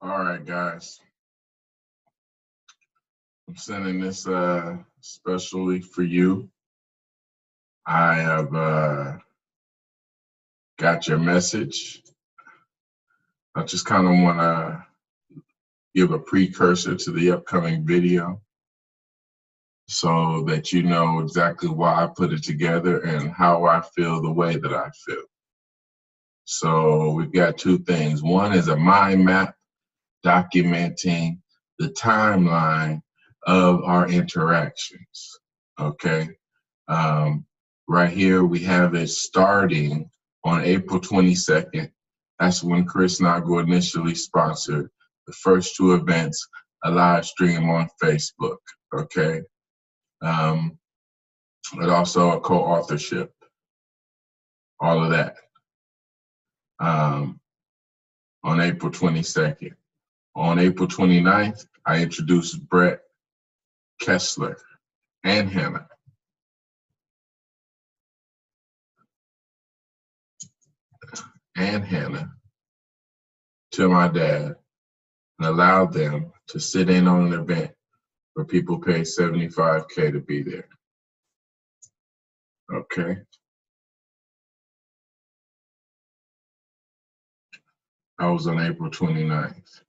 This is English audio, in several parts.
All right, guys. I'm sending this especially for you. I have got your message. I just kind of want to give a precursor to the upcoming video so that you know exactly why I put it together and how I feel the way that I feel. So we've got two things. One is a mind map documenting the timeline of our interactions. Okay. Um, right here, we have it starting on April 22nd. That's when Chris Nagu initially sponsored the first two events, a live stream on Facebook. Okay. But also a co-authorship, all of that on April 22nd. On April 29th, I introduced Brett Kessler and Hannah. To my dad and allowed them to sit in on an event where people pay $75K to be there. Okay. I was on April 29th.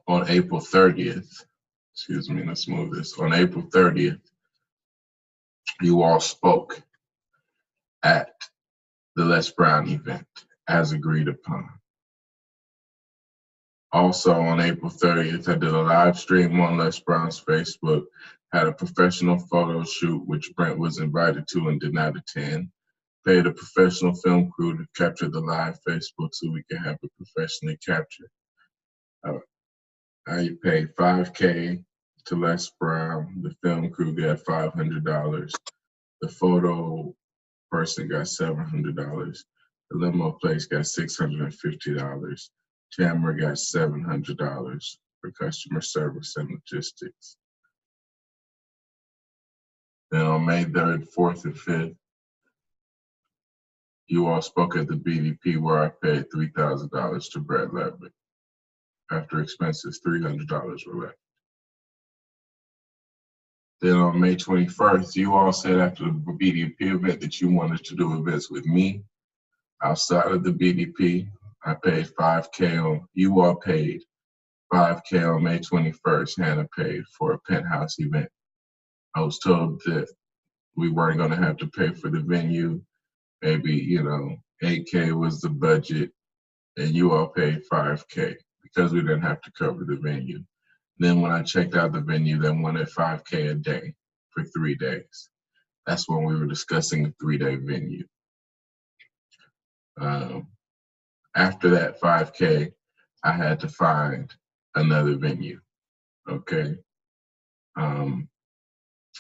On April 30th, excuse me, let's move this. On April 30th, you all spoke at the Les Brown event as agreed upon. Also on April 30th, I did a live stream on Les Brown's Facebook, had a professional photo shoot, which Brent was invited to and did not attend. Paid a professional film crew to capture the live Facebook so we could have it professionally captured. I paid $5K to Les Brown. The film crew got $500. The photo person got $700. The limo place got $650. Tamara got $700 for customer service and logistics. Then on May 3rd, 4th, and 5th, you all spoke at the BDP where I paid $3,000 to Brett Levitt. After expenses, $300 were left. Then on May 21st, you all said after the BDP event that you wanted to do events with me outside of the BDP. I paid $5K on, you all paid $5K on May 21st. Hannah paid for a penthouse event. I was told that we weren't going to have to pay for the venue. Maybe, $8K was the budget, and you all paid $5K because we didn't have to cover the venue. Then when I checked out the venue, they wanted $5K a day for 3 days. That's when we were discussing a 3-day venue. After that $5K, I had to find another venue. Okay.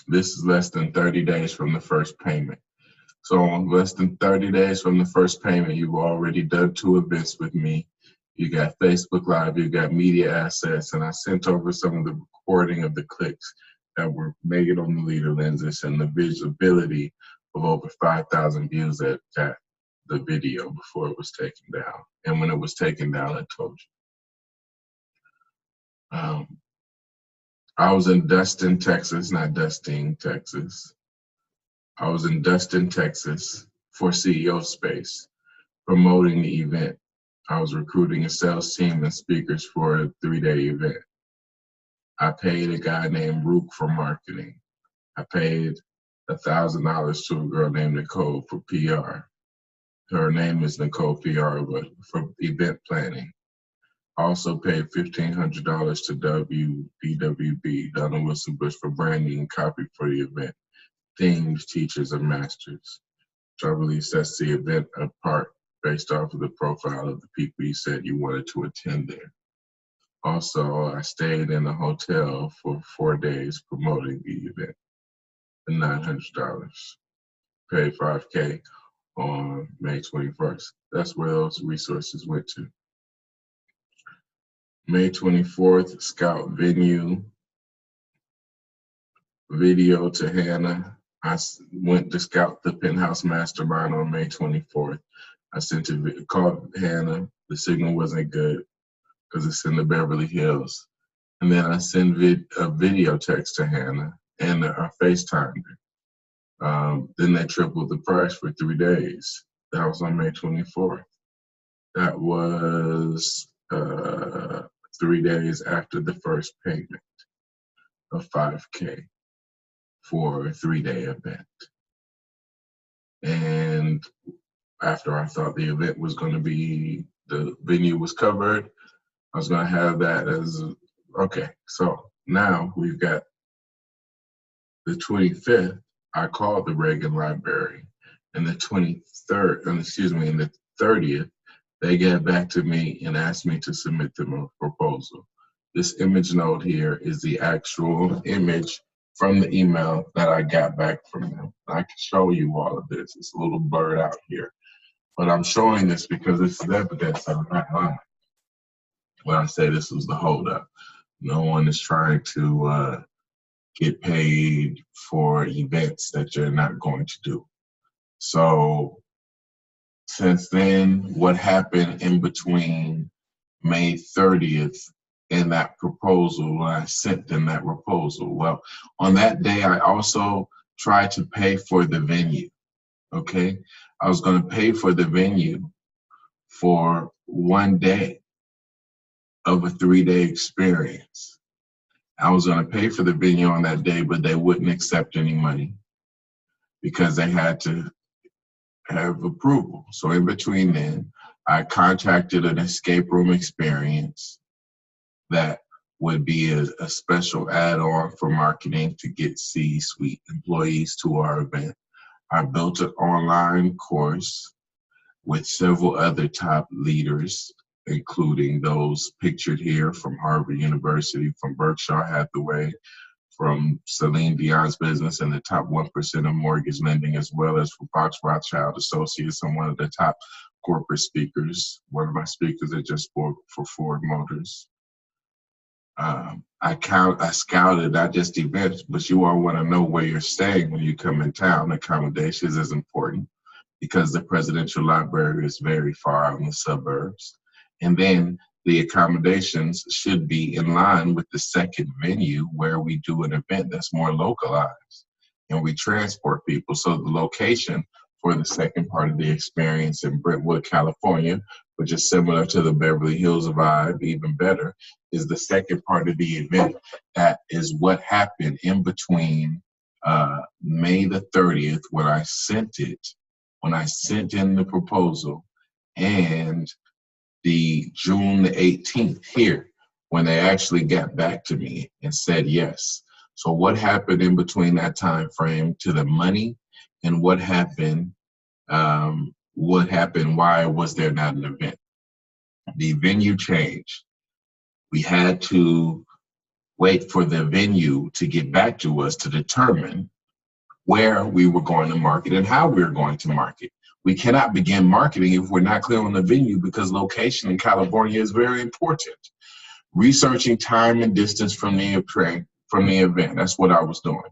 This is less than 30 days from the first payment. So less than 30 days from the first payment, you've already done 2 events with me. You got Facebook Live, you got media assets, and I sent over some of the recording of the clicks that were made on the leader lenses and the visibility of over 5,000 views at the video before it was taken down. And when it was taken down, I told you. I was in Dustin, Texas, not Dustin, Texas. I was in Dustin, Texas for CEO Space, promoting the event. I was recruiting a sales team and speakers for a 3-day event. I paid a guy named Rook for marketing. I paid $1,000 to a girl named Nicole for PR. Her name is Nicole PR, but for event planning. I also paid $1,500 to WBWB, Donna Wilson Bush, for branding and copy for the event. Themes, teachers, and masters. So I believe sets the event apart based off of the profile of the people you said you wanted to attend there. Also, I stayed in a hotel for 4 days promoting the event for $900. Paid $5K on May 21st. That's where those resources went to. May 24th, scout venue, video to Hannah. I went to scout the Penthouse Mastermind on May 24th. I called Hannah. The signal wasn't good because it's in the Beverly Hills. And then I sent a video text to Hannah and I FaceTimed her. Then they tripled the price for 3 days. That was on May 24th. That was 3 days after the first payment of $5K for a 3-day event. And after I thought the event was going to be, the venue was covered, I was going to have that as, okay. So now we've got the 25th, I called the Reagan Library, and the 23rd, and the 30th, they got back to me and asked me to submit them a proposal. This image note here is the actual image from the email that I got back from them. I can show you all of this. It's a little blurred out here, but I'm showing this because this is evidence that I'm not lying when I say this was the holdup. No one is trying to get paid for events that you're not going to do. So since then, what happened in between May 30th and that proposal, when I sent them that proposal? Well, on that day, I also tried to pay for the venue, okay? I was gonna pay for the venue for 1 day of a 3-day experience. I was gonna pay for the venue on that day, but they wouldn't accept any money because they had to have approval. So in between then, I contracted an escape room experience that would be a special add-on for marketing to get C-suite employees to our event. I built an online course with several other top leaders, including those pictured here from Harvard University, from Berkshire Hathaway, from Celine Dion's business and the top 1% of mortgage lending, as well as from Fox Rothschild Associates. I'm one of the top corporate speakers. One of my speakers that just spoke for Ford Motors. I scouted not just events, but you all want to know where you're staying when you come in town. Accommodations is important because the Presidential Library is very far out in the suburbs. And then the accommodations should be in line with the second venue where we do an event that's more localized and we transport people. So the location for the second part of the experience in Brentwood, California, which is similar to the Beverly Hills vibe, even better, is the second part of the event. That is what happened in between May the 30th when I sent in the proposal, and the June the 18th here, when they actually got back to me and said yes. So what happened in between that time frame to the money, and what happened, why was there not an event? The venue changed. We had to wait for the venue to get back to us to determine where we were going to market and how we were going to market. We cannot begin marketing if we're not clear on the venue, because location in California is very important. Researching time and distance from the event, that's what I was doing.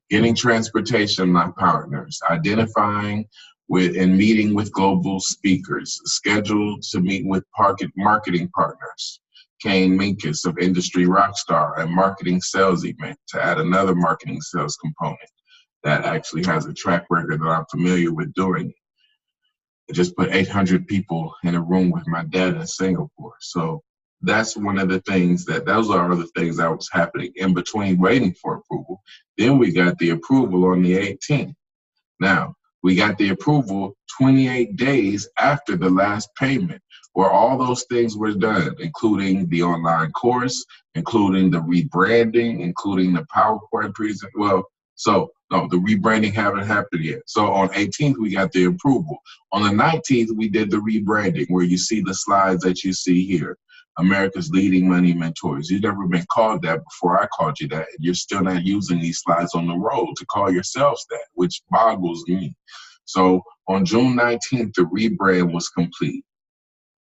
Getting transportation, my partners, identifying with and meeting with global speakers, scheduled to meet with marketing partners. Kane Minkus of Industry Rockstar, a marketing sales event, to add another marketing sales component that actually has a track record that I'm familiar with doing. I just put 800 people in a room with my dad in Singapore. So that's one of the things those are the things that was happening in between waiting for approval. Then we got the approval on the 18th. Now, we got the approval 28 days after the last payment, where all those things were done, including the online course, including the rebranding, including the PowerPoint presentation. No, the rebranding haven't happened yet. So on 18th, we got the approval. On the 19th, we did the rebranding, where you see the slides that you see here. America's leading money mentors. You've never been called that before I called you that, and you're still not using these slides on the road to call yourselves that, which boggles me. So on June 19th, the rebrand was complete.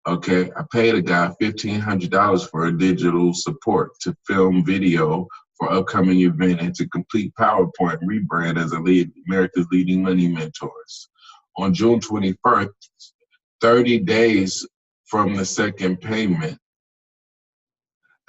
Okay, I paid a guy $1,500 for a digital support to film video for upcoming event and to complete PowerPoint rebrand as America's leading money mentors. On June 21st, 30 days from the second payment,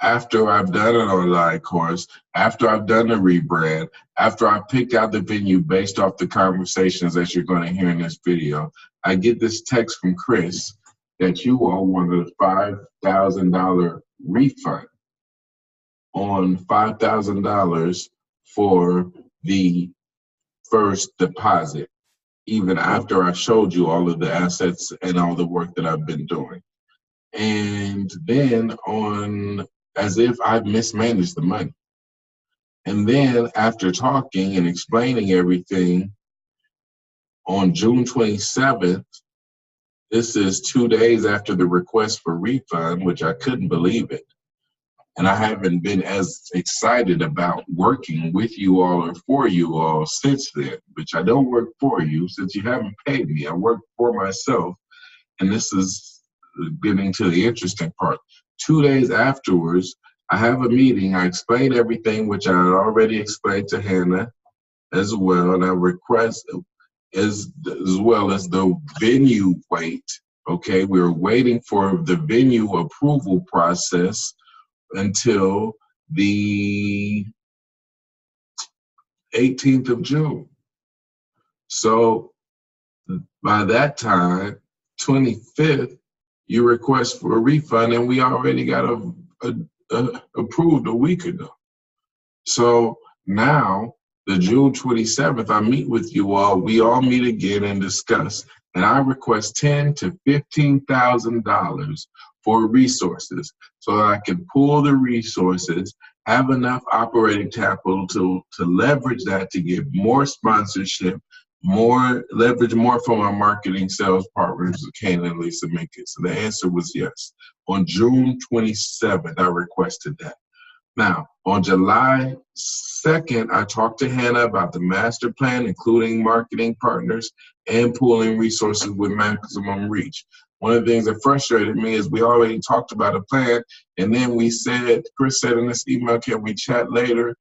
after I've done an online course, after I've done a rebrand, after I picked out the venue based off the conversations that you're going to hear in this video, I get this text from Chris that you all want a $5,000 refund on $5,000 for the first deposit, even after I showed you all of the assets and all the work that I've been doing. And then as if I've mismanaged the money. And then after talking and explaining everything, on June 27th, this is 2 days after the request for refund, which I couldn't believe it. And I haven't been as excited about working with you all or for you all since then, which I don't work for you since you haven't paid me. I work for myself. And this is getting to the interesting part. 2 days afterwards, I have a meeting. I explain everything, which I had already explained to Hannah as well. And I request as well as the venue wait. Okay, we're waiting for the venue approval process until the 18th of June. So by that time, 25th, you request for a refund, and we already got approved a week ago. So now, the June 27th, I meet with you all. We all meet again and discuss, and I request $10,000 to $15,000 for resources, so that I can pool the resources, have enough operating capital to leverage that to get more sponsorship, leverage more from our marketing sales partners, Kane and Lisa Minkett. So the answer was yes. On June 27th, I requested that. Now, on July 2nd, I talked to Hannah about the master plan, including marketing partners and pooling resources with maximum reach. One of the things that frustrated me is we already talked about a plan, and then Chris said in this email, can we chat later?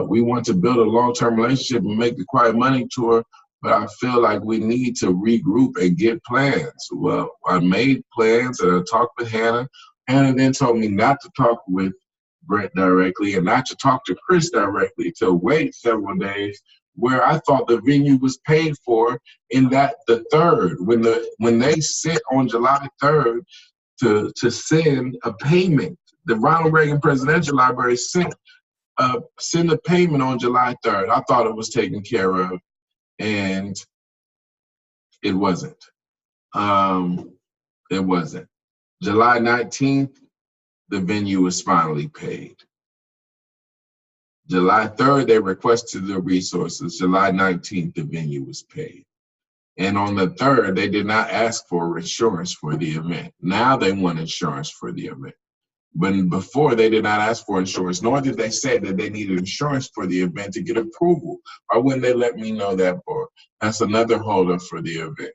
We want to build a long-term relationship and make the Quiet Money Tour, but I feel like we need to regroup and get plans. Well, I made plans and I talked with Hannah. Hannah then told me not to talk with Brent directly and not to talk to Chris directly, to wait several days, where I thought the venue was paid for in the 3rd, when they sent on July 3rd to send a payment. The Ronald Reagan Presidential Library sent a payment on July 3rd. I thought it was taken care of, and it wasn't. It wasn't. July 19th, the venue was finally paid. July 3rd, they requested the resources. July 19th, the venue was paid. And on the 3rd, they did not ask for insurance for the event. Now they want insurance for the event. But before, they did not ask for insurance, nor did they say that they needed insurance for the event to get approval. Why wouldn't they let me know that for? That's another holdup for the event.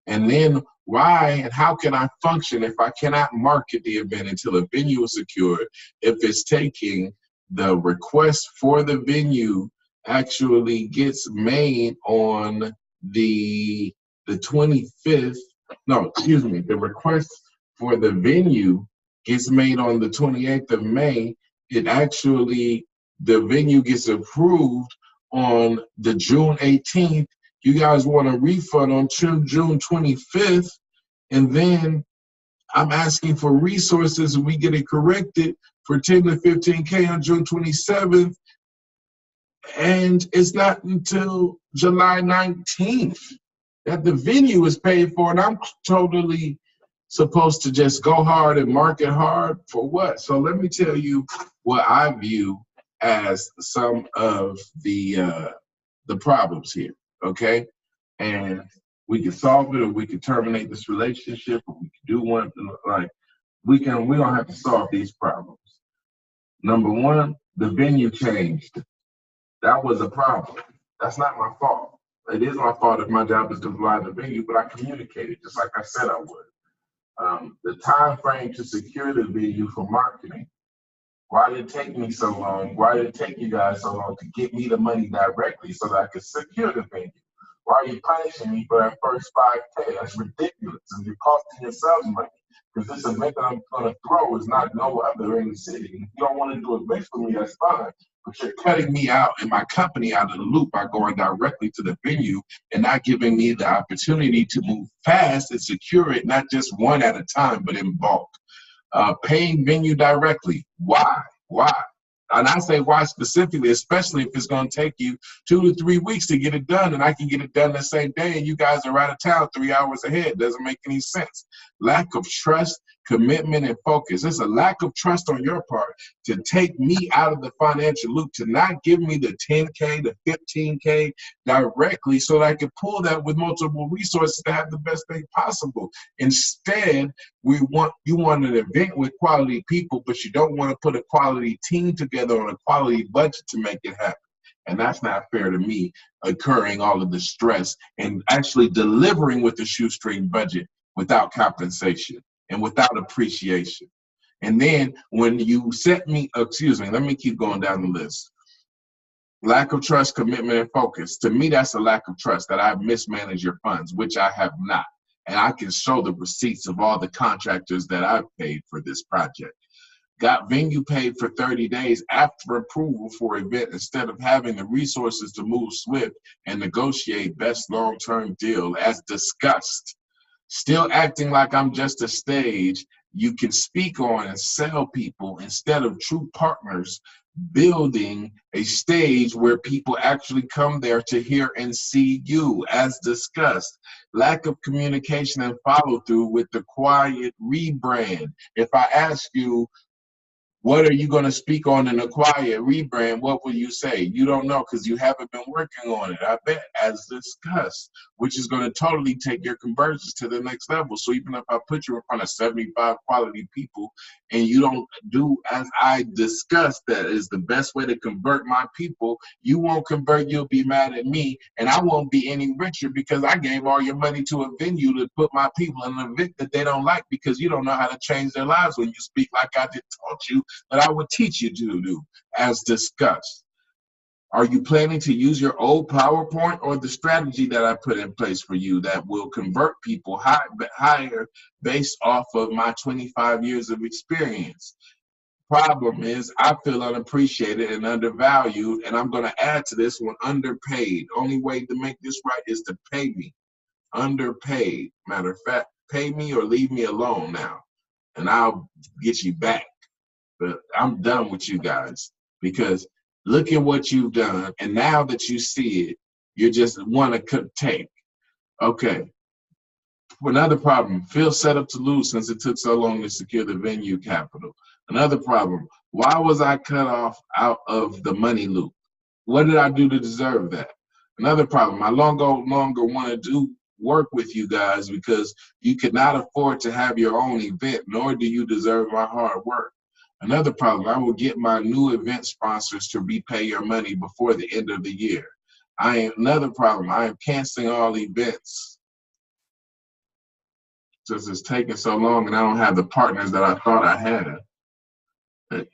And then why and how can I function if I cannot market the event until a venue is secured, if it's taking the request for the venue actually gets made on the 25th, no, excuse me, the request for the venue gets made on the 28th of May, the venue gets approved on the June 18th. You guys want a refund on June 25th, and then I'm asking for resources and we get it corrected for 10 to 15K on June 27th, and it's not until July 19th that the venue is paid for, and I'm totally supposed to just go hard and market hard for what? So let me tell you what I view as some of the problems here, okay? And we can solve it, or we can terminate this relationship, or we can do one, like, we don't have to solve these problems. Number one, the venue changed. That was a problem. That's not my fault. It is my fault if my job is to provide the venue, but I communicated just like I said I would. The time frame to secure the venue for marketing. Why did it take me so long? Why did it take you guys so long to get me the money directly so that I could secure the venue? Why are you punishing me for that first 5K? That's ridiculous. And you're costing yourselves money. Because this event that I'm going to throw is not no other in the city. If you don't want to do an event for me, that's fine. But you're cutting me out and my company out of the loop by going directly to the venue and not giving me the opportunity to move fast and secure it, not just one at a time, but in bulk. Paying venue directly. Why? Why? And I say why specifically, especially if it's going to take you 2 to 3 weeks to get it done, and I can get it done the same day, and you guys are out of town 3 hours ahead. Doesn't make any sense. Lack of trust, commitment, and focus. It's a lack of trust on your part to take me out of the financial loop, to not give me the 10K, the 15K directly so that I can pull that with multiple resources to have the best day possible. Instead, you want an event with quality people, but you don't want to put a quality team together on a quality budget to make it happen. And that's not fair to me, incurring all of the stress and actually delivering with a shoestring budget without compensation and without appreciation. And then when you set me, let me keep going down the list. Lack of trust, commitment, and focus. To me, that's a lack of trust that I've mismanaged your funds, which I have not. And I can show the receipts of all the contractors that I've paid for this project. Got venue paid for 30 days after approval for event instead of having the resources to move swift and negotiate best long-term deal as discussed. Still acting like I'm just a stage you can speak on and sell people instead of true partners, building a stage where people actually come there to hear and see you as discussed. Lack of communication and follow through with the quiet rebrand. If I ask you, what are you going to speak on in a quiet rebrand? What will you say? You don't know because you haven't been working on it, I bet, as discussed, which is going to totally take your conversions to the next level. So even if I put you in front of 75 quality people and you don't do as I discussed, that is the best way to convert my people, you won't convert, you'll be mad at me, and I won't be any richer because I gave all your money to a venue to put my people in an event that they don't like because you don't know how to change their lives when you speak like I did taught you that I would teach you to do, as discussed. Are you planning to use your old PowerPoint or the strategy that I put in place for you that will convert people higher based off of my 25 years of experience? Problem is, I feel unappreciated and undervalued, and I'm going to add to this one, underpaid. Only way to make this right is to pay me. Underpaid. Matter of fact, pay me or leave me alone now, and I'll get you back. But I'm done with you guys because look at what you've done. And now that you see it, you just want to take. Okay. Another problem, feel set up to lose since it took so long to secure the venue capital. Another problem, why was I cut off out of the money loop? What did I do to deserve that? Another problem, I no longer want to do work with you guys because you could not afford to have your own event, nor do you deserve my hard work. Another problem, I will get my new event sponsors to repay your money before the end of the year. Another problem, I am canceling all events. Just it's taking so long and I don't have the partners that I thought I had.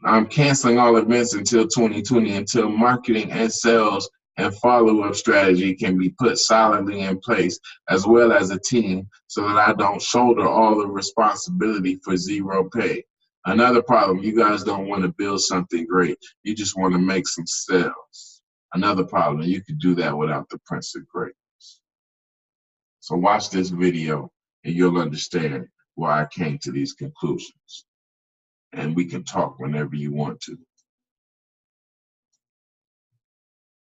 I'm canceling all events until 2020 until marketing and sales and follow-up strategy can be put solidly in place, as well as a team, so that I don't shoulder all the responsibility for zero pay. Another problem, you guys don't want to build something great. You just want to make some sales. Another problem, you could do that without the Prince of Greatness. So watch this video and you'll understand why I came to these conclusions. And we can talk whenever you want to.